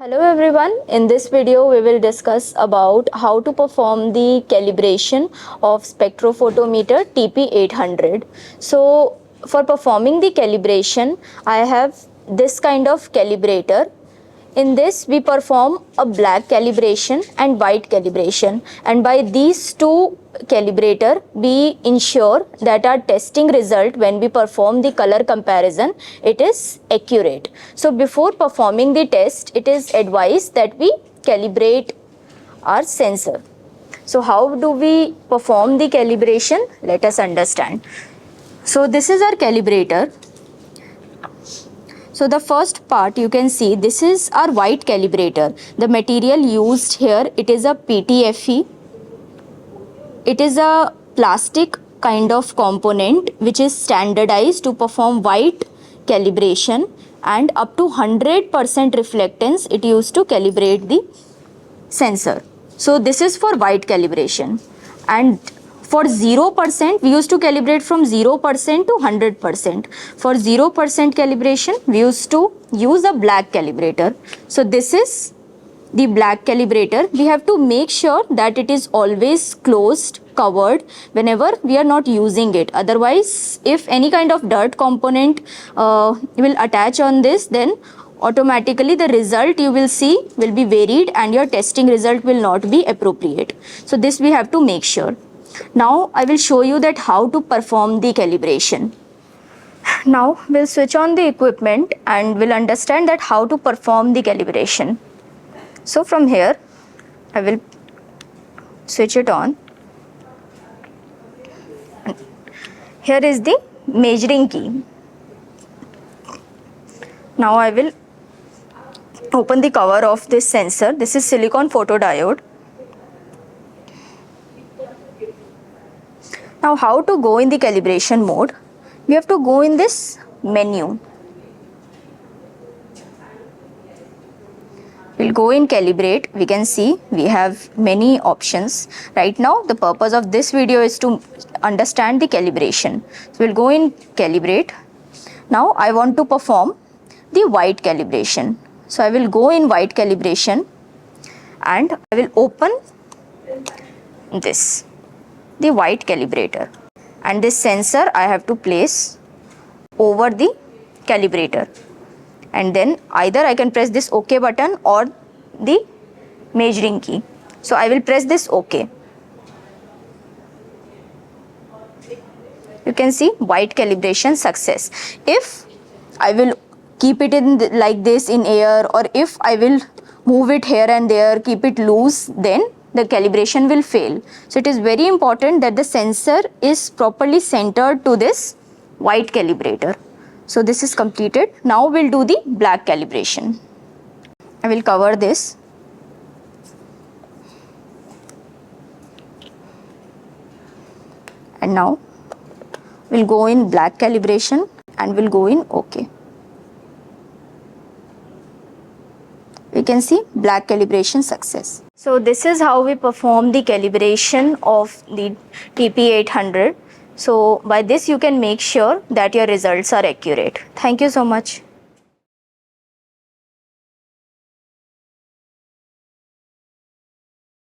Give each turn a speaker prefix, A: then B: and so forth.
A: Hello everyone, in this video we will discuss about how to perform the calibration of spectrophotometer TP800. So for performing the calibration, I have this kind of calibrator. In this we perform a black calibration and white calibration, and by these two calibrator we ensure that our testing result when we perform the color comparison, it is accurate. So before performing the test, it is advised that we calibrate our sensor. So how do we perform the calibration? Let us understand. So this is our calibrator. So the first part you can see, this is our white calibrator. The material used here, it is a PTFE. It is a plastic kind of component which is standardized to perform white calibration, and up to 100% reflectance it used to calibrate the sensor. So this is for white calibration, and for 0% we used to calibrate from 0% to 100%. For 0% calibration we used to use a black calibrator. So this is the black calibrator. We have to make sure that it is always closed, covered whenever we are not using it. Otherwise, if any kind of dirt component will attach on this, then automatically the result you will see will be varied and your testing result will not be appropriate. So this we have to make sure. Now I will show you that how to perform the calibration. Now we'll switch on the equipment and we'll understand that how to perform the calibration. So from here I will switch it on. Here is the measuring key. Now I will open the cover of this sensor. This is silicon photodiode. Now how to go in the calibration mode? We have to go in this menu. We'll go in calibrate. We can see we have many options. Right now the purpose of this video is to understand the calibration. So we'll go in calibrate. Now I want to perform the white calibration. So I will go in white calibration and I will open this, the white calibrator, and this sensor I have to place over the calibrator, and then either I can press this OK button or the measuring key. So I will press this OK. You can see white calibration success. If I will keep it in like this in air, or if I will move it here and there, keep it loose, then the calibration will fail. So it is very important that the sensor is properly centered to this white calibrator. So this is completed. Now we'll do the black calibration. I will cover this. And now we'll go in black calibration and we'll go in OK. We can see black calibration success. So this is how we perform the calibration of the TP800. So by this you can make sure that your results are accurate. Thank you so much.